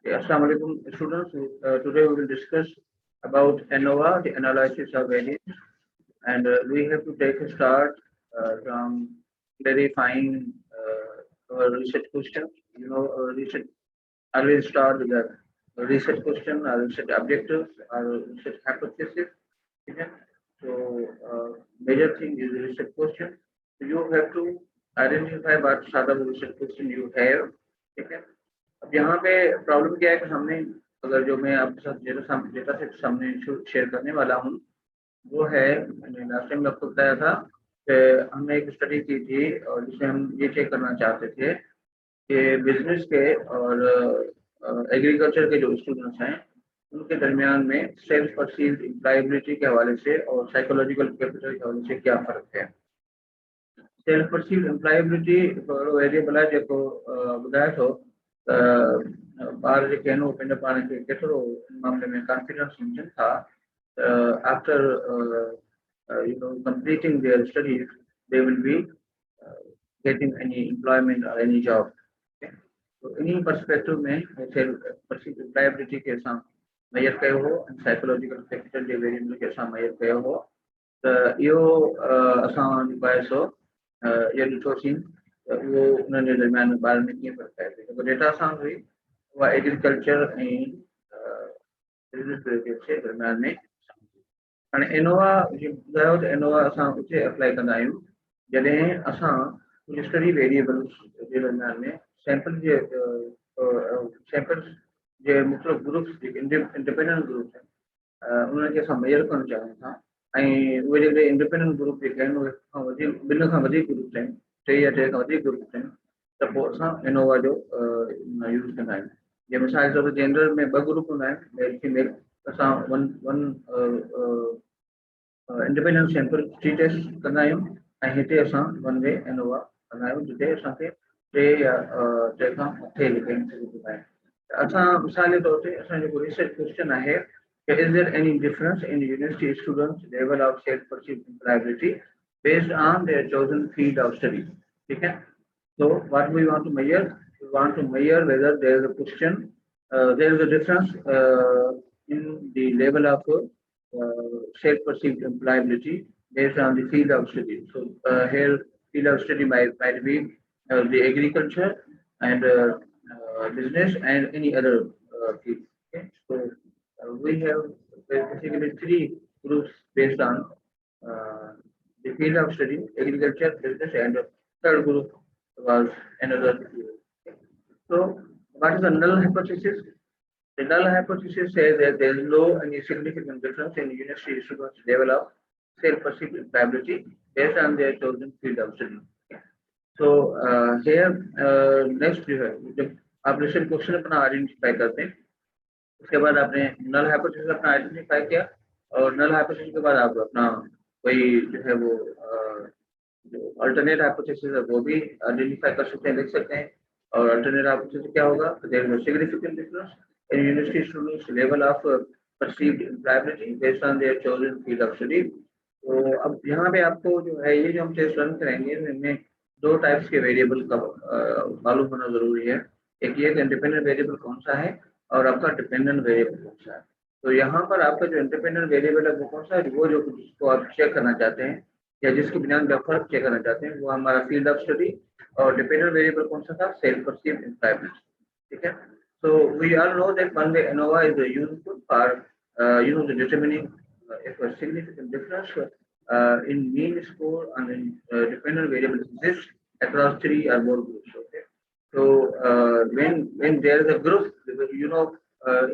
Assalamu alaikum, students. Today we will discuss about ANOVA, the analysis of variance, and we have to take a start from clarifying our research question. Research always start with a research question, or research objective, or research hypothesis. Okay? So, major thing is the research question. So you have to identify what sort of research question you have. Okay? अब यहाँ पे problem क्या है कि हमने अगर जो मैं आपके साथ डेटा सेट सामने शेयर करने वाला हूँ वो है, मैंने लास्ट टाइम आपको बताया था कि हमने एक स्टडी की थी और जिसमें हम ये चेक करना चाहते थे कि बिजनेस के और एग्रीकल्चर के जो स्टूडेंट्स हैं उनके दरमियान में सेल्फ परसीव्ड एम्प्लॉयबिलिटी के हवाले से और साइकोलॉजिकल कैपिटल के हवाले से क्या फ़र्क है। सेल्फ परसीव्ड एम्प्लॉयबिलिटी वेरिएबल है जेको ॿुधाए थो ॿार जेके आहिनि उहो पंहिंजे पाण खे केतिरो इन मामले में कॉन्फिडेंस सम्झनि था after completing their studies they will be getting any employment or any job. Okay? So इन्हीं पर्सपेक्टिव में सेल्फ परसीव्ड एम्प्लॉयबिलिटी के साथ मेजर कयो हो ऐं साइकोलॉजिकल कैपिटल जे वेरिएबल के साथ मेजर कयो हो त इहो असां जेको आहे सो इहो ॾिठोसीं त उहो उन्हनि जे दरमियान में ॿारनि में कीअं फ़र्क़ु आहे जेको डेटा असां हुई उहा एग्रीकल्चर ऐं बिज़नेस जे दरमियान में हाणे एनोवा जीअं ॿुधायो त एनोवा असां उते अप्लाई कंदा आहियूं जॾहिं असां कुझु स्टडी वेरिएबल्स जे दरमियान में सैंपल्स जे मुख़्तलिफ़ ग्रुप्स जेके इंडिपेंडेंट ग्रुप्स आहिनि उन्हनि खे असां मेजर करणु चाहियूं था ऐं उहे जेके इंडिपेंडेंट ग्रुप जेके आहिनि उहे खां वधीक ॿिनि खां वधीक ग्रुप्स आहिनि टे या टे खां वधीक ग्रुप्स आहिनि त पोइ असां एनोवा जो यूज़ कंदा आहियूं। जीअं मिसाल जे तौर ते जनरल में ॿ ग्रुप हूंदा आहिनि मेल फीमेल असां one one independent sample t test कंदा आहियूं ऐं हिते असां वन वे एनोवा कंदा आहियूं जिते असांखे टे या टे खां मथे जेके ग्रुप आहिनि त असां मिसाल जे तौर ते असांजो जेको रिसर्च क्वेश्चन आहे is there any difference in university students level of self perceived employability based on their chosen field of study? Okay, so what we want to measure, we want to measure whether there is a question, there is a difference in the level of self perceived employability based on the field of study. So here field of study might be the agriculture and business and any other field. Okay, so we have basically three groups based on the field of study, agriculture, business, and third group was another field. So, what is the null hypothesis? The null hypothesis says that there is no any significant difference in university students' level of self-perceived employability based on their chosen field of study. So, here next जो है जब आप recent question अपना identify करते हैं उसके बाद आपने नल हाइपोथेसिस अपना आइडेंटिफाई किया और नल हाइपोथेसिस के बाद आप अपना कोई जो है वो जो अल्टरनेट हाइपोथेसिस है वो भी आइडेंटिफाई कर सकते हैं, लिख सकते हैं। और अल्टरनेट हाइपोथेसिस क्या होगा? There is a significant difference in university students level of perceived employability based on their chosen field of study. तो अब यहाँ पे आपको जो है ये जो हम टेस्ट रन करेंगे इनमें दो टाइप्स के वेरिएबल का मालूम होना जरूरी है। एक ये इंडिपेंडेंट वेरिएबल कौन सा है और आपका डिपेंडेंट वेरिएबल कौन सा है। तो यहाँ पर आपका जो इंडिपेंडेंट वेरिएबल है वो कौन सा है, वो जो जिसको आप चेक करना चाहते हैं या जिसके बिना में फर्क चेक करना चाहते हैं वो हमारा फील्ड ऑफ स्टडी। और डिपेंडेंट वेरिएबल कौन सा था? Self perceived employability. ठीक है, so we all know that one way ANOVA is useful for the determining if a significant difference in mean score and in dependent variable exists across three or more groups. Okay, so when there is a group,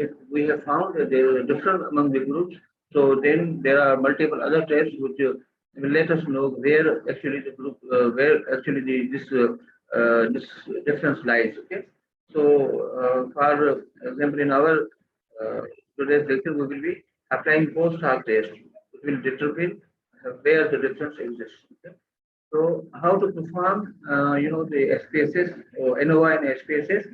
if we have found that there is a difference among the groups, so then there are multiple other tests which will let us know where actually the group, where actually this difference lies. Okay, so for example, in our today's lecture, we will be applying post-hoc test. It will determine where the difference exists. Okay? So how to perform, the SPSS or ANOVA and SPSS.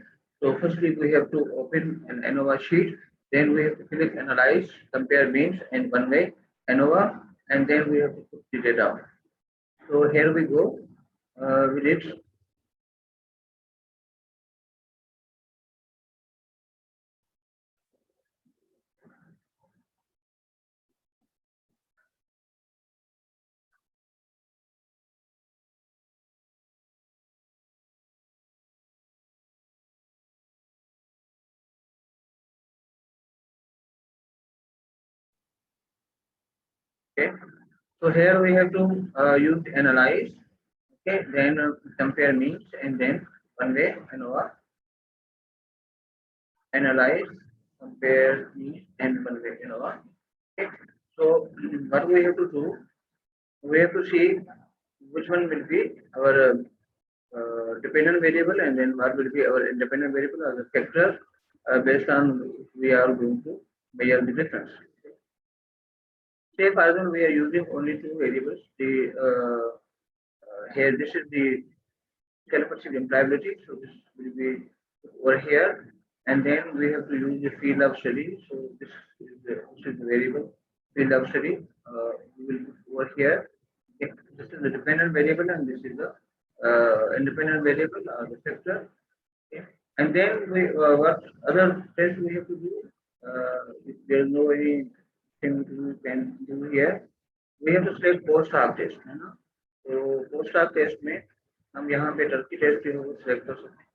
So firstly, we have to open an ANOVA sheet. Then we have to click analyze, compare means and one way ANOVA, and then we have to put the data. So here we go with it. Okay, so here we have to use analyze. Okay, then compare means, and then one way ANOVA. Analyze, compare means, and one way ANOVA. Okay, so what we have to do, we have to see which one will be our dependent variable, and then what will be our independent variable as a factor based on we are going to measure the difference. Say for example, we are using only two variables. The here this is the calipers employability, so this will be over here, and then we have to use the field of study. So this is the variable field of study. We will put over here. Okay. This is the dependent variable, and this is the independent variable or the factor. Okay. And then we what other test we have to do? If there is no any thing we can do here, we have to select post hoc test, है ना? तो post hoc test में हम यहाँ पे Turkey test जो है वो सिलेक्ट कर सकते हैं,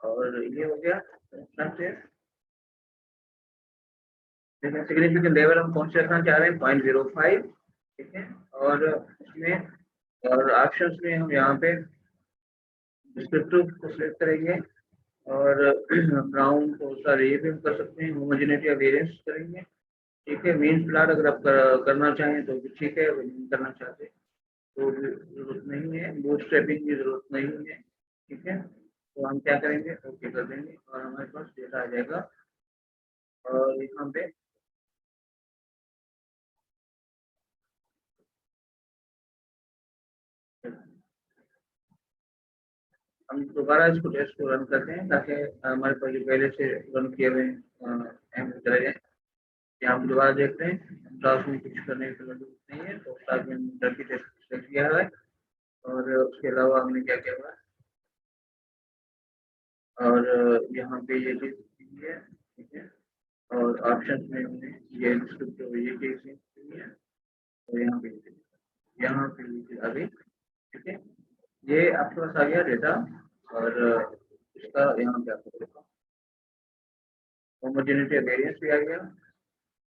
और ये हो गया टेस्ट। देखिए सिग्निफिकेंट लेवल हम कौन से रखना चाह रहे हैं, 0.05, ठीक है। और इसमें और ऑप्शंस में हम यहाँ पे डिस्क्रिप्टिव को सिलेक्ट करेंगे, और ब्राउन को सारे ये भी हम कर सकते हैं, होमोजेनिटी या वेरिएंस करेंगे, ठीक है। मीन प्लॉट अगर आप करना चाहें तो भी ठीक है, अगर नहीं करना चाहते तो जरूरत नहीं है, बूटस्ट्रैपिंग की जरूरत नहीं है, ठीक है। तो हम क्या करेंगे, ओके कर देंगे और हमारे पास डेटा आ जाएगा। और यहाँ पे हम दोबारा इसको टेस्ट को रन करते हैं ताकि हमारे पास जो पहले से रन किए हुए चले जाए। यहाँ पे दोबारा देखते हैं, क्लास में कुछ करने की जरूरत नहीं है, तो क्लास में टर्की टेस्ट सेलेक्ट किया है, और उसके अलावा हमने क्या किया हुआ है, और यहाँ पे ये चीज है, ठीक है। और ऑप्शन में हमने ये डिस्क्रिप्टिव ये चीज है, और यहाँ पे आ गई, ठीक है। ये आपके पास आ गया डेटा, और इसका यहाँ पे आपको देखा होमोजेनिटी वेरिएंस भी आ गया,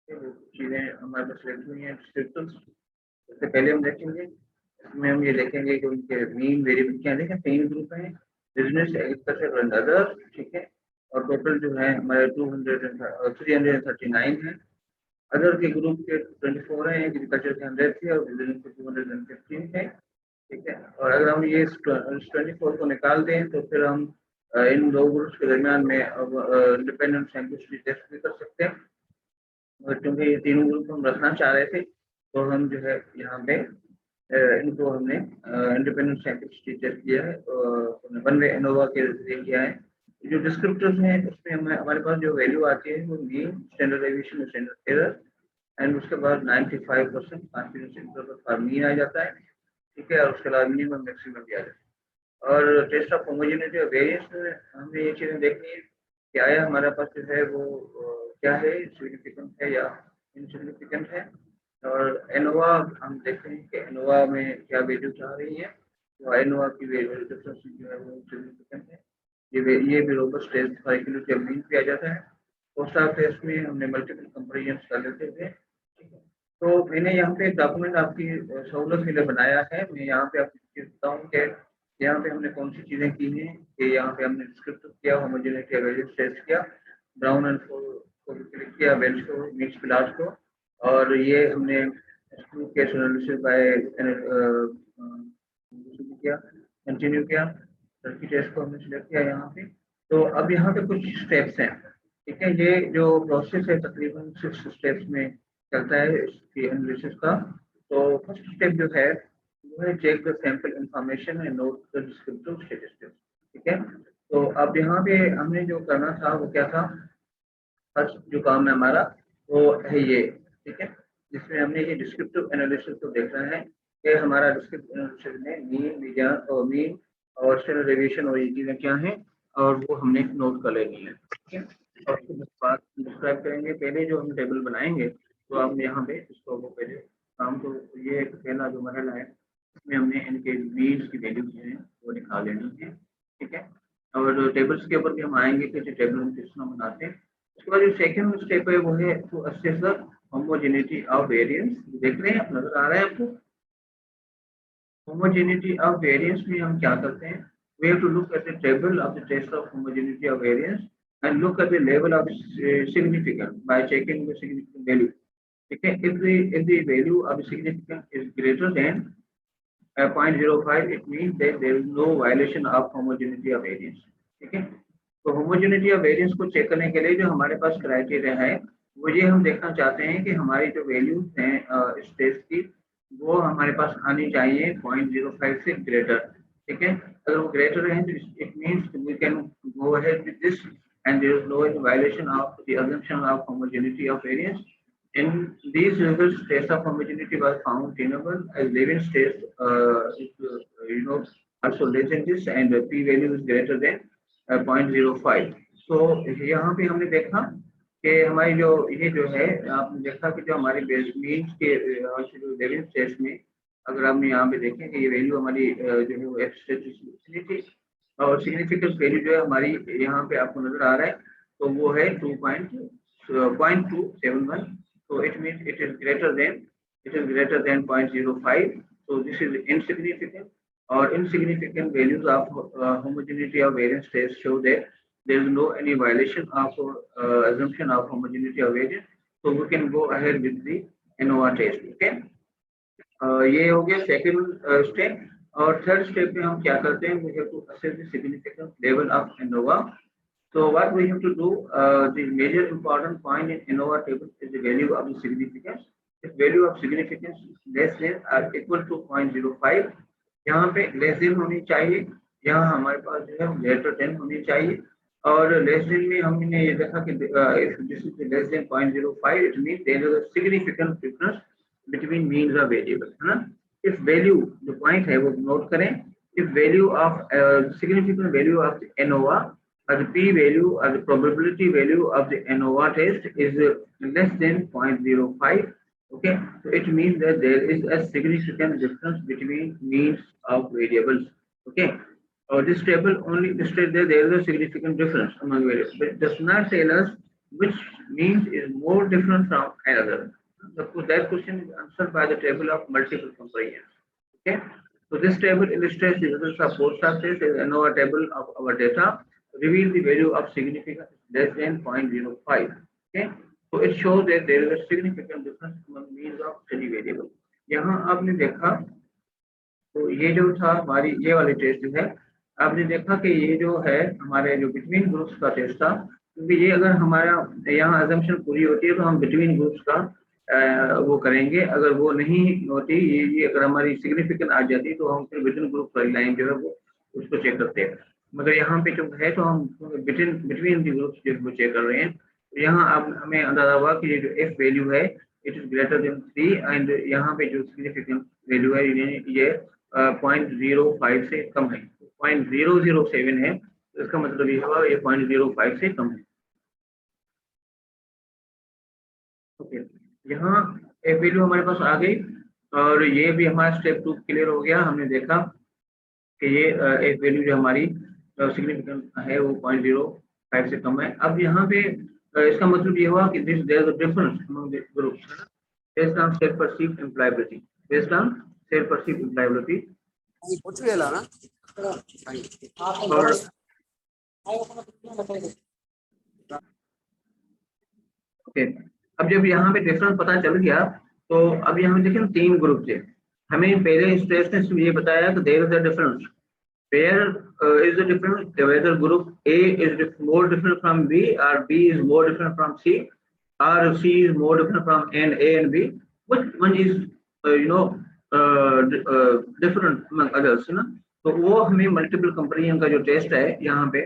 चीजें हमारे पास सिलेक्ट हुई हैं। डिस्क्रिप्टिव्स सबसे पहले हम देखेंगे, इसमें हम ये देखेंगे कि उनके मीन वेरिएबल क्या देखें, 3 ग्रुप हैं, बिजनेस, एग्रीकल्चर एंड अदर, ठीक है। और टोटल जो है हमारे 339 है। अदर के ग्रुप के 24 है, एग्रीकल्चर के 100 थे और बिजनेस के 215 थे, ठीक है। और अगर हम ये 24 को निकाल दें तो फिर हम इन दो ग्रुप्स के दरमियान में इंडिपेंडेंट सैंपल टेस्ट भी कर सकते हैं, और क्योंकि ये तीनों ग्रुप हम रखना चाह रहे थे तो हम जो है यहाँ पे इनको हमने इंडिपेंडेंट सैंपल टेस्ट किया है, वन वे एनोवा के जरिए किया है। जो डिस्क्रिप्टर्स हैं उसमें हमारे पास जो वैल्यू आती है वो mean, standard deviation, standard error, and उसके बाद 95% कॉन्फिडेंस इंटरवल फॉर मीन आ जाता है, ठीक है। और उसके अलावा मिनिमम मैक्सिमम भी आ जाता है। और टेस्ट ऑफ होमोजेनिटी और वेरिएंस में हमें ये चीज़ें देखनी है, क्या है हमारे पास जो है वो क्या है, सिग्निफिकेंट है या इनसिग्निफिकेंट है। और एनोवा हम देखते हैं कि एनोवा में क्या वैल्यू आ रही है, तो एनोवा की वैल्यू डिफरेंस जो है वो सिग्निफिकेंट है। ये भी robust test for accuracy of mean पे आ जाता है। पोस्ट ऑफ टेस्ट में हमने मल्टीपल कंपेरिजन कर लेते थे, ठीक है। तो मैंने यहाँ पे एक डॉक्यूमेंट आपकी सहूलत के लिए बनाया है, मैं यहाँ पे आपको बताऊँ कि यहाँ पे हमने कौन सी चीजें की हैं, कि यहाँ पे हमने डिस्क्रिप्टिव किया, होमोजेनिटी वेरिएंस टेस्ट किया, ब्राउन एंड को क्लिक किया, बेंच को, मिक्स प्लॉट को, और ये हमने केस एनालिसिस बाय किया, कंटिन्यू किया, टर्की टेस्ट को हमने सिलेक्ट किया यहाँ पे। तो अब यहाँ पे कुछ स्टेप्स हैं, ठीक है। ये जो प्रोसेस है तकरीबन 6 स्टेप्स में चलता है इसकी एनालिसिस का। तो फर्स्ट स्टेप जो है वो है check the sample information and note the descriptive statistics, ठीक है। तो अब यहाँ पे हमने जो करना था वो क्या था, फर्स्ट जो काम है हमारा वो है ये, ठीक है, जिसमें हमने ये डिस्क्रिप्टिव एनालिसिस को देखना है कि हमारा डिस्क्रिप्टिव एनालिसिस में मीन और स्टैंडर्ड डेविएशन और ये चीज़ें क्या हैं, और वो हमने नोट कर लेनी है, ठीक है। और उसके बाद डिस्क्राइब करेंगे, पहले जो हम टेबल बनाएंगे तो हम यहाँ पे इसको वो पहले काम को, ये पहला जो मरहला है इसमें हमने इनके मीन्स की वैल्यू जो है वो निकाल लेनी है, ठीक है। और टेबल्स के ऊपर भी हम आएंगे कि टेबल हम किस तरह बनाते हैं। उसके बाद जो सेकंड स्टेप है वो है to assess the homogeneity of variance देख रहे हैं आप, नजर आ रहा है आपको? होमोजेनिटी ऑफ वेरिएंस में हम क्या करते हैं? We have to look at the table of the test of homogeneity of variance and look at the level of significance by checking the significant value. Okay, if the value of significance is greater than 0.05, it means that there is no violation of homogeneity of variance. ठीक है, तो homogeneity of variance को check करने के लिए जो हमारे पास criteria है, वो ये हम देखना चाहते हैं कि हमारी जो वैल्यूज हैं इस टेस्ट की, वो हमारे पास आनी चाहिए 0.05 से ग्रेटर। ठीक है, अगर वो ग्रेटर है तो it means we can go ahead with this and there is no violation of the assumption of homogeneity of variance. In these results, test of homogeneity was found tenable as Levin's test, also less than this, and the p-value is greater than 0.05. So यहाँ पे हमने देखा कि हमारी जो ये जो है, आपने देखा कि जो हमारी बेस मीन्स के जो लेविन्स टेस्ट में, अगर हम यहाँ पे देखें कि ये वैल्यू हमारी जो है वो थी, और सिग्निफिकेंस वैल्यू जो है हमारी यहाँ पे आपको नजर आ रहा है, तो वो है 2.271. So it means it is greater than 0.05. So this is insignificant, or insignificant values of homogeneity of variance test show that there is no any violation of assumption of homogeneity of variance. So we can go ahead with the ANOVA test. Okay, ये हो गया second step. और third step में हम क्या करते हैं? We have to assess the significance level of ANOVA. So what we have to do, the major important point in ANOVA table is the value of the significance. If value of significance less than or equal to 0.05, यहाँ पे less than होनी चाहिए, यहाँ हमारे पास जो है greater than होनी चाहिए। और लेस देन में हमने ये देखा कि if this is less than 0.05, it means there is a significant difference between means of variable, है ना? If value, जो पॉइंट है वो नोट करें, if value of significant value of the ANOVA, or the p-value or the probability value of the ANOVA test is less than 0.05. Okay, so it means that there is a significant difference between means of variables. Okay, this table only illustrates that there is a significant difference among variables, but it does not tell us which means is more different from another. That question is answered by the table of multiple comparisons. Okay, so this table illustrates the results of both subtests as ANOVA table of our data reveal the value of significance less than 0.05. Okay, so it shows that there is a significant difference among means of any variable. यहाँ आपने देखा, तो ये जो था हमारी ये वाली टेस्ट है, आपने देखा कि ये जो है हमारे जो बिटवीन ग्रुप्स का टेस्ट था, क्योंकि ये अगर हमारा यहाँ अजम्पशन पूरी होती है तो हम बिटवीन ग्रुप्स का वो करेंगे, अगर वो नहीं होती, ये अगर हमारी सिग्निफिकेंट आ जाती तो हम फिर बिटवीन ग्रुप वाली लाइन जो है वो उसको चेक करते हैं। मगर यहाँ पे जो है तो हम बिटवीन दी ग्रुप्स जो वो चेक कर रहे हैं। तो यहाँ अब हमें अंदाजा हुआ कि ये जो एफ वैल्यू है it is greater than 3, and यहाँ पे जो सिग्निफिकेंट वैल्यू है ये 0.05 से कम है, 0.007 है, तो इसका मतलब ये हुआ ये 0.05 से कम है। ओके, यहाँ एफ वैल्यू हमारे पास आ गई, और ये भी हमारा स्टेप 2 क्लियर हो गया। हमने देखा कि ये एफ वैल्यू जो हमारी सिग्निफिकेंट है वो 0.05 से कम है। अब यहाँ पे इसका मतलब ये हुआ कि this there is a difference among the groups based on self perceived employability, based on self perceived employability. Okay, अब जब यहाँ पे डिफरेंस पता चल गया, तो अब यहाँ देखिए 3 ग्रुप थे। हमें पहले स्टेज में ये बताया कि there is a difference, where is the difference whether group A is more different from B, or B is more different from C, or C is more different from A and B, which one is different among others, ना? तो वो हमें multiple comparison का जो test है यहाँ पे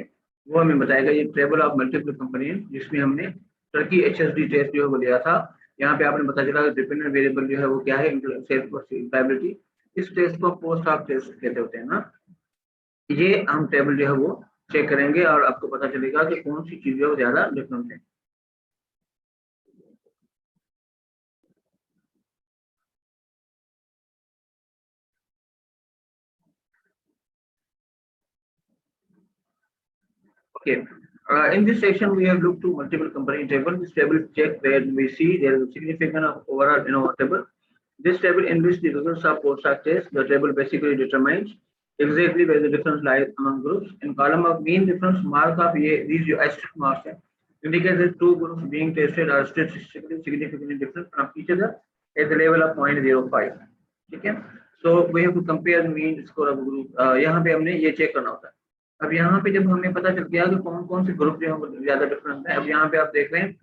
वो हमें बताएगा, ये टेबल ऑफ मल्टीपल कंपेरिजन जिसमें हमने टर्की HSD टेस्ट जो है वो लिया था। यहाँ पे आपने पता चला डिपेंडेंट वेरिएबल जो है वो क्या है, सेल्फ इम्प्लायबिलिटी। इस टेस्ट को पोस्ट ऑफ टेस्ट कहते होते हैं ना। ये हम टेबल जो है वो चेक करेंगे और आपको पता चलेगा कि कौन सी चीजें ज्यादा डिफरेंट है। Okay, In this section, we have looked to multiple company table. This table check where we see there is a significant of overall ANOVA table. This table in which the results of post-hoc test, the table basically determines exactly where the difference lies among groups. In column of mean difference, mark of these asterisk marks indicate that two groups being tested are statistically significantly different from each other at the level of 0.05. ठीक है? So we have to compare the mean score of group. यहाँ पे हमने ये check करना होता है. अब यहाँ पे जब हमें पता चल गया कि कौन कौन से ग्रुप जो है ज्यादा डिफरेंट है, अब यहाँ पे आप देख रहे हैं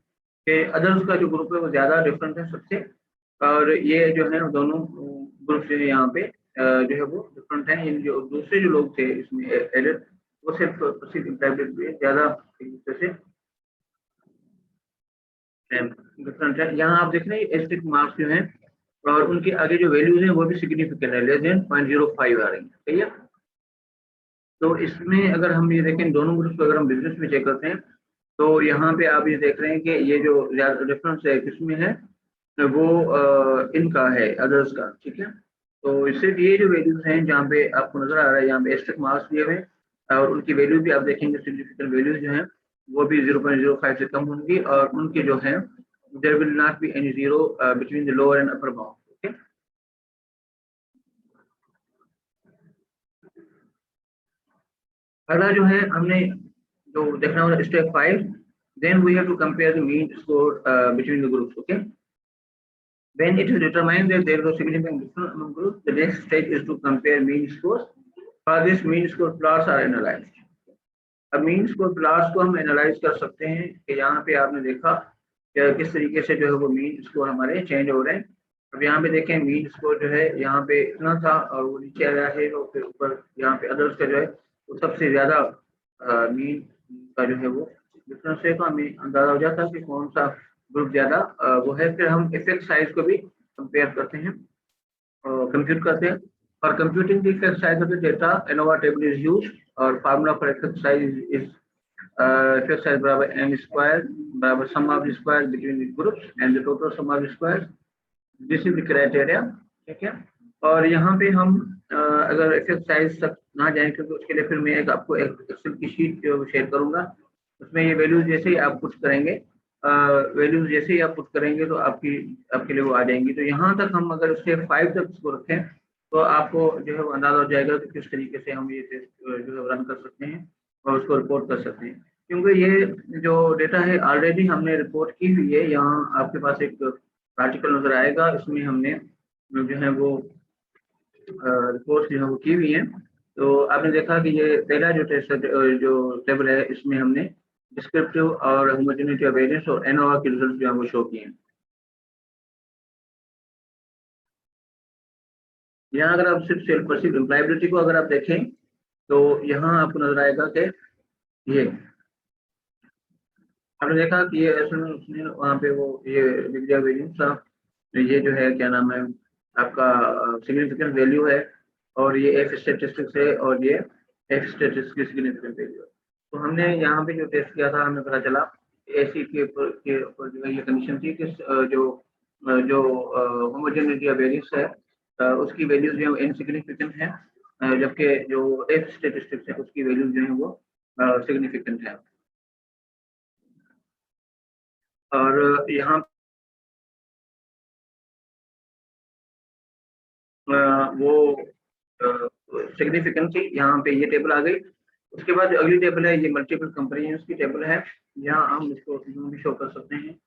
कि अदर्स का जो ग्रुप है वो ज्यादा डिफरेंट है सबसे, और ये जो है दोनों ग्रुप जो है यहाँ पे जो है वो डिफरेंट है. इन जो दूसरे जो लोग थे इसमें एडेड वो सिर्फ ज्यादा एक दूसरे से डिफरेंट है. यहाँ आप देख रहे हैं एस्टिक मार्क्स जो हैं और उनके आगे जो वैल्यूज हैं वो भी सिग्निफिकेंट है, लेस देन 0.05 आ रही है. ठीक है, तो इसमें अगर हम ये देखें दोनों ग्रुप को अगर हम बिजनेस में चेक करते हैं तो यहाँ पे आप ये देख रहे हैं कि ये जो डिफरेंस है किसमें है, वो इनका है, अदर्स का. ठीक है, तो सिर्फ ये जो वैल्यूज हैं जहाँ पे आपको नजर आ रहा है, यहाँ पे एस्टिक मार्क्स दिए हुए हैं और उनकी वैल्यू भी आप देखेंगे सिग्निफिकेंट वैल्यूज जो हैं वो भी 0.05 से कम होंगी और उनके जो है there will not be any zero between the lower and upper bound. Okay, अगला जो है हमने जो देखना होगा step 5, then we have to compare the mean score between the groups. Okay, when it is determined that there is a significant difference among groups, the next stage is to compare mean scores. For this, mean score plots are analyzed. अब mean score plots को हम analyse कर सकते हैं कि यहाँ पे आपने देखा कि किस तरीके से जो है वो मीन स्कोर हमारे चेंज हो रहे हैं. अब यहाँ पे देखें मीन स्कोर जो है यहाँ पे इतना था और वो नीचे आ गया है, और फिर ऊपर यहाँ पे अदर्स का जो है वो सबसे ज्यादा मीन का जो है वो डिफरेंस है, तो हमें अंदाजा हो जाता है कि कौन सा ग्रुप ज्यादा वो है. फिर हम इफेक्ट साइज को भी कंपेयर करते हैं और कंप्यूट करते हैं. For computing the effect size of the data, ANOVA table is used, or formula for effect size is effect size बराबर n square बराबर sum of the square between the groups and the total sum of the squares. This is the criteria. ठीक है, और यहाँ पे हम अगर effect size तक ना जाएं क्योंकि उसके लिए फिर मैं एक आपको एक एक्सेल की शीट शेयर करूंगा, उसमें ये वैल्यूज जैसे ही आप पुट करेंगे वैल्यूज जैसे ही आप पुट करेंगे तो आपके लिए वो आ जाएंगी. तो यहाँ तक हम अगर स्टेप 5 तक इसको रखें तो आपको जो है वो अंदाजा हो जाएगा कि किस तरीके से हम ये टेस्ट जो है रन कर सकते हैं और उसको रिपोर्ट कर सकते हैं. क्योंकि ये जो डेटा है ऑलरेडी हमने रिपोर्ट की हुई है. यहाँ आपके पास एक आर्टिकल नजर आएगा, इसमें हमने जो है वो रिपोर्ट जो है वो की हुई है. तो आपने देखा कि ये पहला जो टेस्ट जो टेबल है इसमें हमने डिस्क्रिप्टिव और होमोजेनिटी ऑफ वेरिएंस और एनोवा के रिजल्ट जो है वो शो किए हैं. यहाँ अगर आप सिर्फ सेल्फ परसीव इम्प्लायबिलिटी को अगर आप देखें तो यहाँ आपको नजर आएगा कि ये आपने देखा कि ये उसने वहाँ पे वो ये लिख दिया वेरिएंस था, ये जो है क्या नाम है आपका सिग्निफिकेंट वैल्यू है और ये एफ स्टेटिस्टिक्स है और ये एफ स्टेटिस्टिक्स की सिग्निफिकेंट वैल्यू है. तो हमने यहाँ पे जो टेस्ट किया था हमें पता चला एसी के ऊपर जो है ये कंडीशन थी कि जो होमोजेनिटी वेरिएंस है उसकी वैल्यूज जो है इनसिग्निफिकेंट है, जबकि जो एफ स्टेटिस्टिक्स है उसकी वैल्यूज जो है वो सिग्निफिकेंट है. और यहाँ वो सिग्निफिकेंट थी, यहाँ पे ये टेबल आ गई. उसके बाद अगली टेबल है ये मल्टीपल कंपेरिजन की टेबल है. यहाँ हम इसको भी शो कर सकते हैं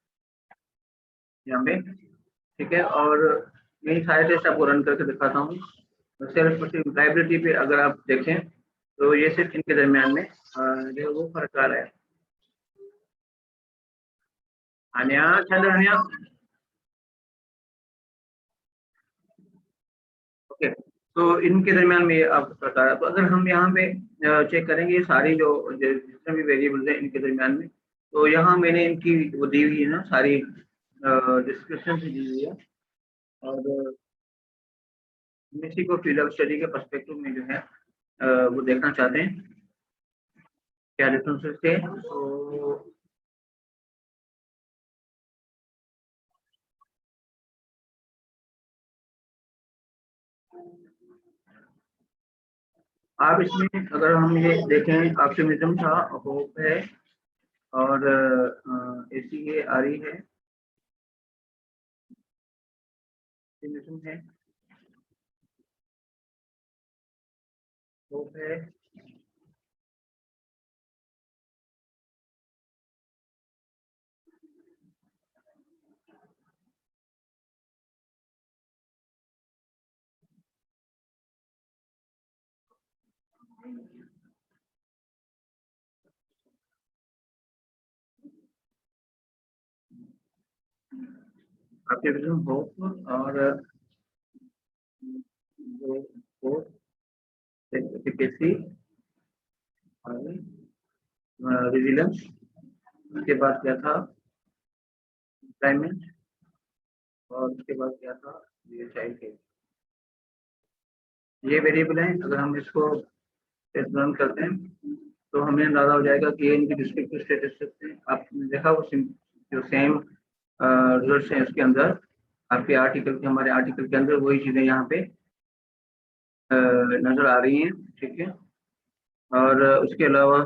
यहाँ पे. ठीक है, और मैं सारे टेस्ट आपको रन करके दिखाता हूँ. सेल्फ लाइब्रेरी पे अगर आप देखें तो ये सिर्फ इनके दरमियान में जो है वो फर्क आ रहा है. अनिया चंद्र अनिया ओके, तो इनके दरमियान में आपको पता है. तो अगर हम यहाँ पे चेक करेंगे सारी जो जितने भी वेरिएबल्स हैं इनके दरमियान में, तो यहाँ मैंने इनकी वो दी हुई है ना सारी डिस्क्रिप्शन दी हुई है और इसी को फील्ड ऑफ स्टडी के पर्सपेक्टिव में जो है वो देखना चाहते हैं क्या डिफरेंसेस थे. तो आप इसमें अगर हम ये देखें ऑप्टिमिज्म था, होप है और ACA आ रही है, है, होप है, आपके विजन होप और एफिकेसी, विजिलेंस, उसके बाद क्या था असाइनमेंट, और उसके बाद क्या था चाइल्ड केयर। ये वेरिएबल है, अगर हम इसको टेस्ट रन करते हैं तो हमें अंदाजा हो जाएगा कि ये इनकी डिस्क्रिप्टिव स्टेटिस्टिक्स हैं। आपने देखा वो जो सेम रिजल्ट हैं उसके अंदर आपके आर्टिकल के, हमारे आर्टिकल के अंदर वही चीजें यहाँ पे नजर आ रही हैं, ठीक है। और उसके अलावा